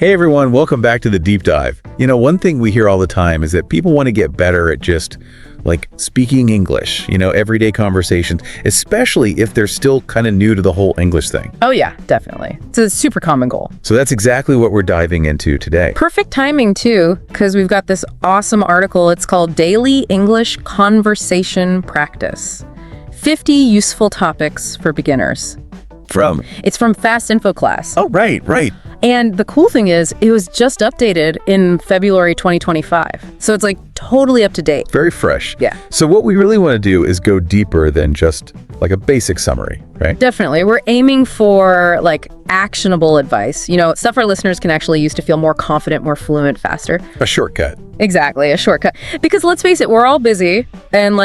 Hey everyone, welcome back to the Deep Dive. One thing we hear all the time is that people want to get better at just speaking English, everyday conversations, especially if they're still kind of new to the whole English thing. Oh yeah, definitely. It's a super common goal. So that's exactly what we're diving into today. Perfect timing too, because we've got this awesome article. It's called Daily English Conversation Practice. 50 Useful Topics for Beginners. It's from Fast Info Class. Oh, right. And the cool thing is, it was just updated in February 2025. So it's totally up to date. Very fresh. Yeah. So what we really want to do is go deeper than just a basic summary, right? Definitely. We're aiming for actionable advice, stuff our listeners can actually use to feel more confident, more fluent, faster. A shortcut. Exactly, a shortcut. Because let's face it, we're all busy and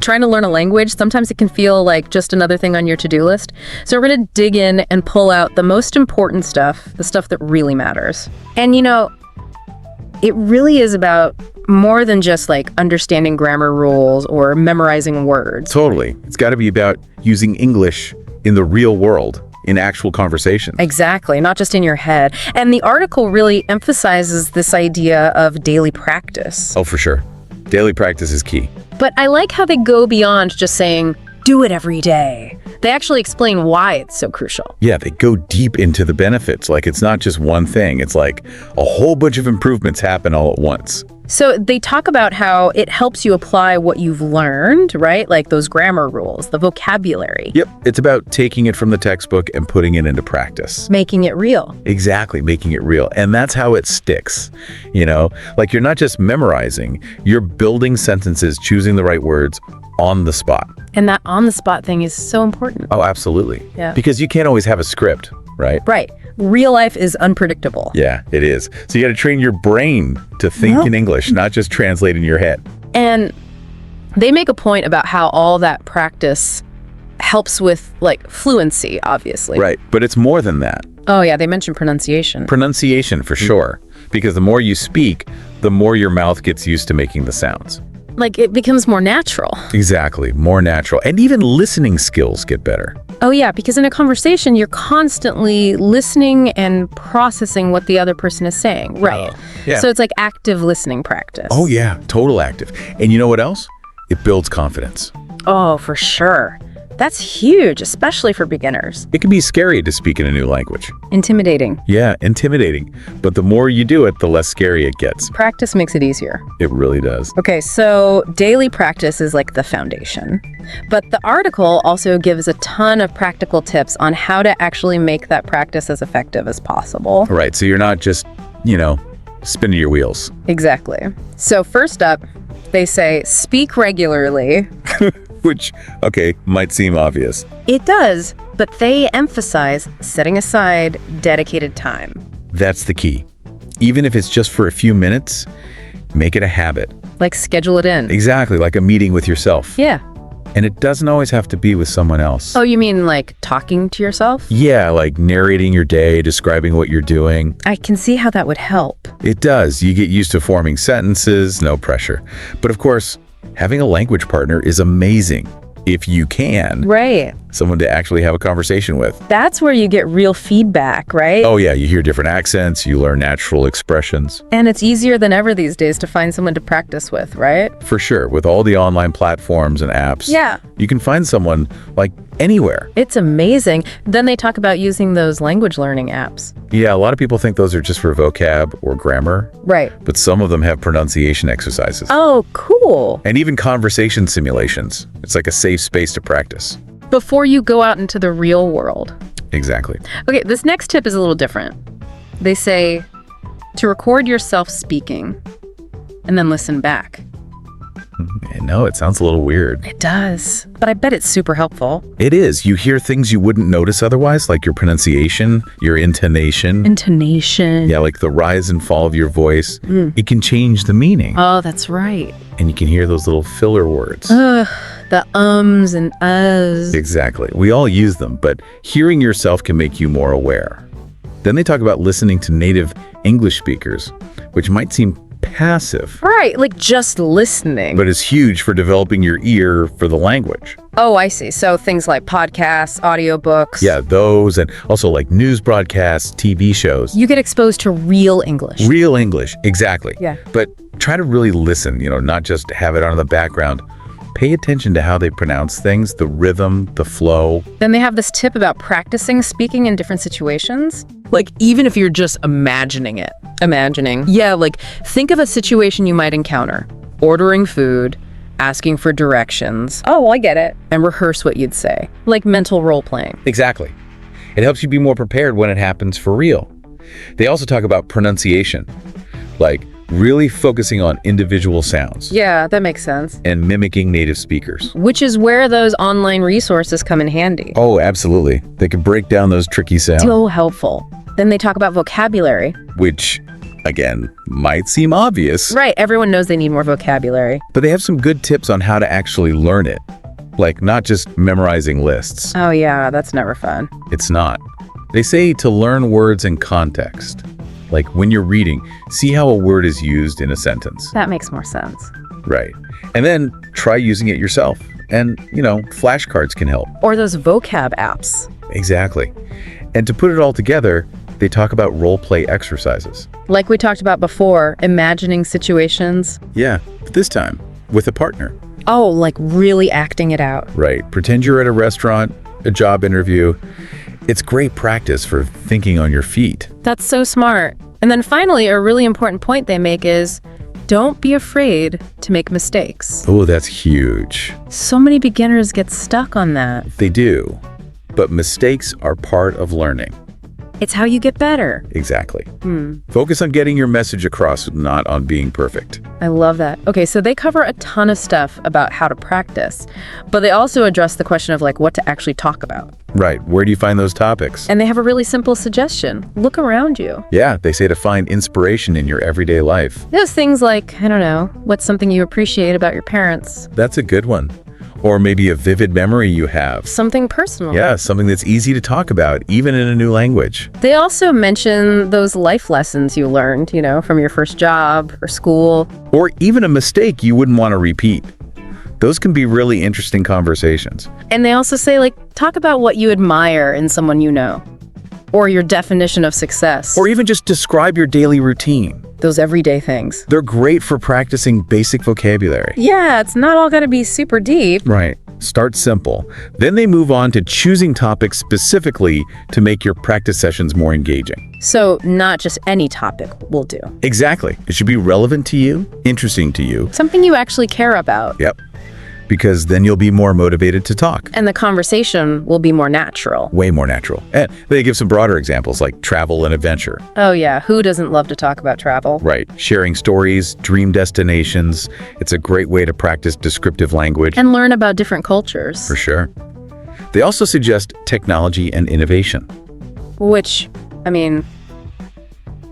trying to learn a language, sometimes it can feel like just another thing on your to-do list. So we're going to dig in and pull out the most important stuff, the stuff that really matters. And it really is about more than just understanding grammar rules or memorizing words. Totally. It's got to be about using English in the real world, in actual conversation. Exactly, not just in your head. And the article really emphasizes this idea of daily practice. Oh, for sure. Daily practice is key. But I like how they go beyond just saying, do it every day. They actually explain why it's so crucial. Yeah, they go deep into the benefits. It's not just one thing. It's a whole bunch of improvements happen all at once. So they talk about how it helps you apply what you've learned, right? Those grammar rules, the vocabulary. Yep, it's about taking it from the textbook and putting it into practice. Making it real. Exactly, making it real. And that's how it sticks. You're not just memorizing, you're building sentences, choosing the right words on the spot. And that on-the-spot thing is so important. Oh, absolutely. Yeah. Because you can't always have a script, right? Right. Real life is unpredictable. Yeah, it is. So you got to train your brain to think in English, not just translate in your head. And they make a point about how all that practice helps with fluency, obviously. Right, but it's more than that. Oh yeah, they mentioned pronunciation. Pronunciation, for sure. Because the more you speak, the more your mouth gets used to making the sounds. It becomes more natural. Exactly, more natural. And even listening skills get better. Oh yeah, because in a conversation, you're constantly listening and processing what the other person is saying. Right. Yeah. So it's active listening practice. Oh yeah, total active. And you know what else? It builds confidence. Oh, for sure. That's huge, especially for beginners. It can be scary to speak in a new language. Intimidating. Yeah, intimidating. But the more you do it, the less scary it gets. Practice makes it easier. It really does. Okay, so daily practice is the foundation. But the article also gives a ton of practical tips on how to actually make that practice as effective as possible. Right, so you're not just, spinning your wheels. Exactly. So first up, they say speak regularly. Which, might seem obvious. It does, but they emphasize setting aside dedicated time. That's the key. Even if it's just for a few minutes, make it a habit. Schedule it in. Exactly, like a meeting with yourself. Yeah. And it doesn't always have to be with someone else. Oh, you mean talking to yourself? Yeah, narrating your day, describing what you're doing. I can see how that would help. It does. You get used to forming sentences, no pressure. But of course, having a language partner is amazing if you can. Right. Someone to actually have a conversation with. That's where you get real feedback, right? Oh yeah, you hear different accents, you learn natural expressions. And it's easier than ever these days to find someone to practice with, right? For sure, with all the online platforms and apps. Yeah. You can find someone anywhere. It's amazing. Then they talk about using those language learning apps. Yeah, a lot of people think those are just for vocab or grammar. Right. But some of them have pronunciation exercises. Oh, cool. And even conversation simulations. It's a safe space to practice. Before you go out into the real world. Exactly. Okay, this next tip is a little different. They say to record yourself speaking and then listen back. No, it sounds a little weird. It does, but I bet it's super helpful. It is. You hear things you wouldn't notice otherwise, like your pronunciation, your intonation. Intonation. Yeah, the rise and fall of your voice. It can change the meaning. Oh, that's right. And you can hear those little filler words. The ums and uhs. Exactly. We all use them, but hearing yourself can make you more aware. Then they talk about listening to native English speakers, which might seem passive. Right, just listening. But it's huge for developing your ear for the language. Oh, I see. So things like podcasts, audiobooks. Yeah, those, and also like news broadcasts, TV shows. You get exposed to real English. Real English, exactly. Yeah. But try to really listen, not just have it on in the background. Pay attention to how they pronounce things, the rhythm, the flow. Then they have this tip about practicing speaking in different situations. Like, even if you're just imagining it. Imagining. Yeah, like, think of a situation you might encounter. Ordering food, asking for directions. Oh, I get it. And rehearse what you'd say. Like mental role-playing. Exactly. It helps you be more prepared when it happens for real. They also talk about pronunciation, like really focusing on individual sounds. Yeah, that makes sense. And mimicking native speakers. Which is where those online resources come in handy. Oh, absolutely. They can break down those tricky sounds. So helpful. Then they talk about vocabulary. Which, again, might seem obvious. Right, everyone knows they need more vocabulary. But they have some good tips on how to actually learn it. Like, not just memorizing lists. Oh yeah, that's never fun. It's not. They say to learn words in context. Like when you're reading, see how a word is used in a sentence. That makes more sense. Right. And then try using it yourself. And, flashcards can help. Or those vocab apps. Exactly. And to put it all together, they talk about role play exercises. Like we talked about before, imagining situations. Yeah, but this time with a partner. Oh, like really acting it out. Right. Pretend you're at a restaurant, a job interview. It's great practice for thinking on your feet. That's so smart. And then finally, a really important point they make is don't be afraid to make mistakes. Oh, that's huge. So many beginners get stuck on that. They do. But mistakes are part of learning. It's how you get better. Exactly. Focus on getting your message across, not on being perfect. I love that. Okay, so they cover a ton of stuff about how to practice, but they also address the question of what to actually talk about. Right. Where do you find those topics? And they have a really simple suggestion. Look around you. Yeah, they say to find inspiration in your everyday life. Those things like, I don't know, what's something you appreciate about your parents? That's a good one. Or maybe a vivid memory you have. Something personal. Yeah, something that's easy to talk about, even in a new language. They also mention those life lessons you learned, from your first job or school. Or even a mistake you wouldn't want to repeat. Those can be really interesting conversations. And they also say, talk about what you admire in someone you know. Or your definition of success. Or even just describe your daily routine. Those everyday things. They're great for practicing basic vocabulary. Yeah, it's not all going to be super deep. Right. Start simple. Then they move on to choosing topics specifically to make your practice sessions more engaging. So not just any topic will do. Exactly. It should be relevant to you, interesting to you. Something you actually care about. Yep. Because then you'll be more motivated to talk. And the conversation will be more natural. Way more natural. And they give some broader examples like travel and adventure. Oh yeah, who doesn't love to talk about travel? Right. Sharing stories, dream destinations. It's a great way to practice descriptive language. And learn about different cultures. For sure. They also suggest technology and innovation. Which,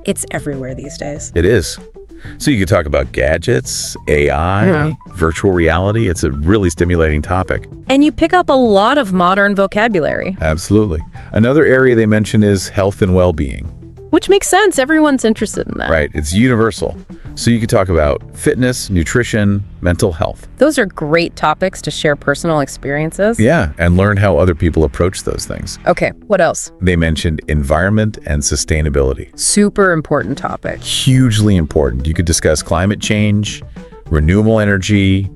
it's everywhere these days. It is. So you could talk about gadgets, AI, virtual reality. It's a really stimulating topic. And you pick up a lot of modern vocabulary. Absolutely. Another area they mention is health and well-being. Which makes sense. Everyone's interested in that. Right. It's universal. So you could talk about fitness, nutrition, mental health. Those are great topics to share personal experiences. Yeah, and learn how other people approach those things. Okay, what else? They mentioned environment and sustainability. Super important topic. Hugely important. You could discuss climate change, renewable energy,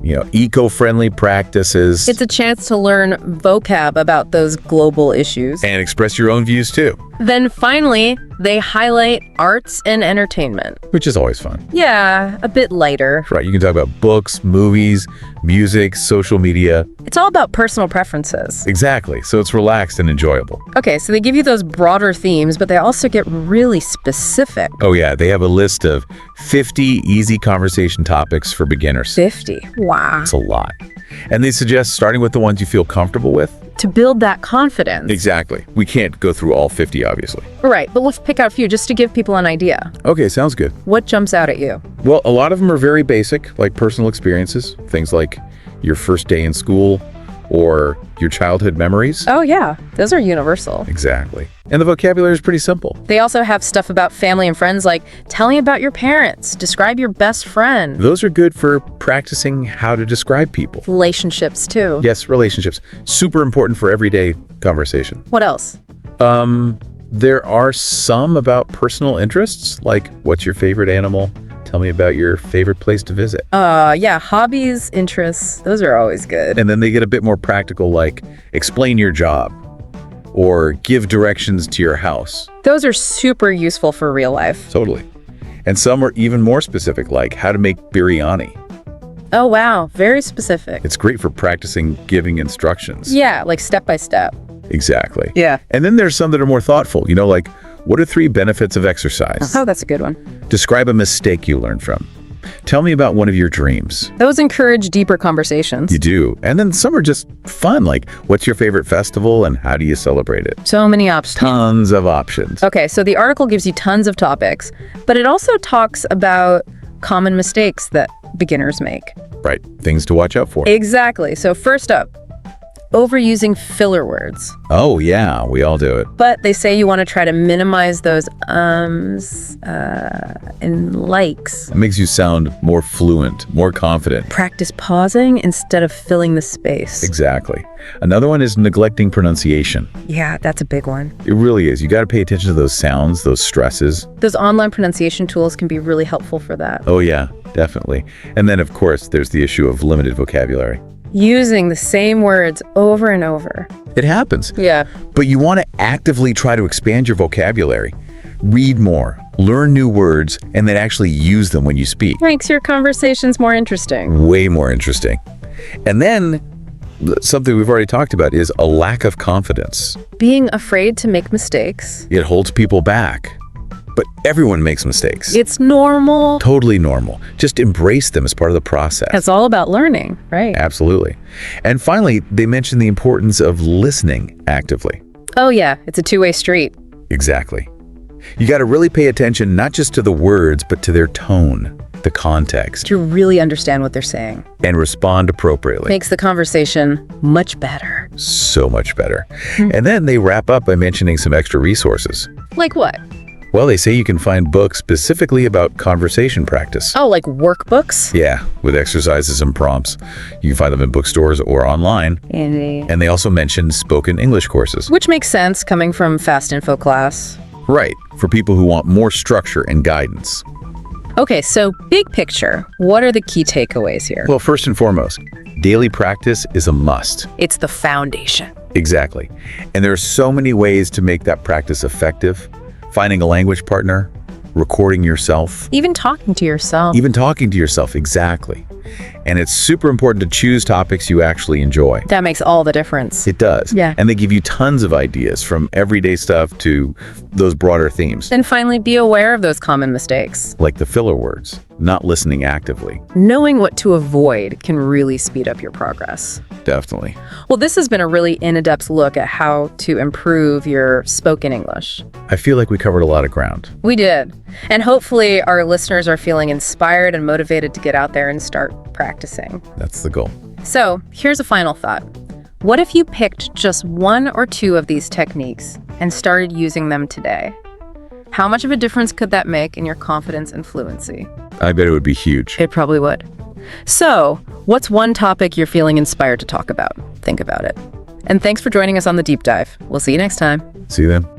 eco-friendly practices. It's a chance to learn vocab about those global issues. And express your own views too. Then finally, they highlight arts and entertainment. Which is always fun. Yeah, a bit lighter. Right, you can talk about books, movies, music, social media. It's all about personal preferences. Exactly, so it's relaxed and enjoyable. Okay, so they give you those broader themes, but they also get really specific. Oh yeah, they have a list of 50 easy conversation topics for beginners. 50. Wow. That's a lot. And they suggest starting with the ones you feel comfortable with. To build that confidence. Exactly. We can't go through all 50, obviously. Right, but let's pick out a few just to give people an idea. Okay, sounds good. What jumps out at you? Well, a lot of them are very basic, like personal experiences. Things like your first day in school, or your childhood memories. Oh yeah, those are universal. Exactly. And the vocabulary is pretty simple. They also have stuff about family and friends, like tell me about your parents, describe your best friend. Those are good for practicing how to describe people. Relationships too. Yes, relationships. Super important for everyday conversation. What else? There are some about personal interests, like what's your favorite animal? Tell me about your favorite place to visit. Yeah, hobbies, interests, those are always good. And then they get a bit more practical, like explain your job or give directions to your house. Those are super useful for real life. Totally. And some are even more specific, like how to make biryani. Oh wow, very specific. It's great for practicing giving instructions. Yeah, like step by step. Exactly. Yeah. And then there's some that are more thoughtful, like what are 3 benefits of exercise? Oh, that's a good one. Describe a mistake you learned from. Tell me about one of your dreams. Those encourage deeper conversations. You do. And then some are just fun, like what's your favorite festival and how do you celebrate it? So many options. Tons of options. Okay, so the article gives you tons of topics, but it also talks about common mistakes that beginners make. Right. Things to watch out for. Exactly. So first up, overusing filler words. Oh, yeah, we all do it. But they say you want to try to minimize those and likes. It makes you sound more fluent, more confident. Practice pausing instead of filling the space. Exactly. Another one is neglecting pronunciation. Yeah, that's a big one. It really is. You got to pay attention to those sounds, those stresses. Those online pronunciation tools can be really helpful for that. Oh, yeah, definitely. And then, of course, there's the issue of limited vocabulary. Using the same words over and over. It happens. Yeah. But you want to actively try to expand your vocabulary. Read more, learn new words, and then actually use them when you speak. Makes your conversations more interesting. Way more interesting. And then something we've already talked about is a lack of confidence. Being afraid to make mistakes. It holds people back. But everyone makes mistakes. It's normal. Totally normal. Just embrace them as part of the process. It's all about learning, right? Absolutely. And finally, they mention the importance of listening actively. Oh yeah, it's a two-way street. Exactly. You got to really pay attention not just to the words, but to their tone, the context, To really understand what they're saying. and respond appropriately. Makes the conversation much better. So much better. And then they wrap up by mentioning some extra resources. Like what? Well, they say you can find books specifically about conversation practice. Oh, like workbooks? Yeah, with exercises and prompts. You can find them in bookstores or online. And they also mention spoken English courses. Which makes sense coming from Fast Info class. Right, for people who want more structure and guidance. Okay, so big picture, what are the key takeaways here? Well, first and foremost, daily practice is a must. It's the foundation. Exactly. And there are so many ways to make that practice effective. Finding a language partner, recording yourself, Even talking to yourself. even talking to yourself, exactly. And it's super important to choose topics you actually enjoy. That makes all the difference. It does. Yeah. And they give you tons of ideas from everyday stuff to those broader themes, And finally, be aware of those common mistakes. like the filler words, not listening actively. Knowing what to avoid can really speed up your progress. Definitely. Well, this has been a really in-depth look at how to improve your spoken English. I feel like we covered a lot of ground. We did. And hopefully our listeners are feeling inspired and motivated to get out there and start practicing. That's the goal. So here's a final thought. What if you picked just 1 or 2 of these techniques and started using them today? How much of a difference could that make in your confidence and fluency? I bet it would be huge. It probably would. So, what's one topic you're feeling inspired to talk about? Think about it. And thanks for joining us on the deep dive. We'll see you next time. See you then.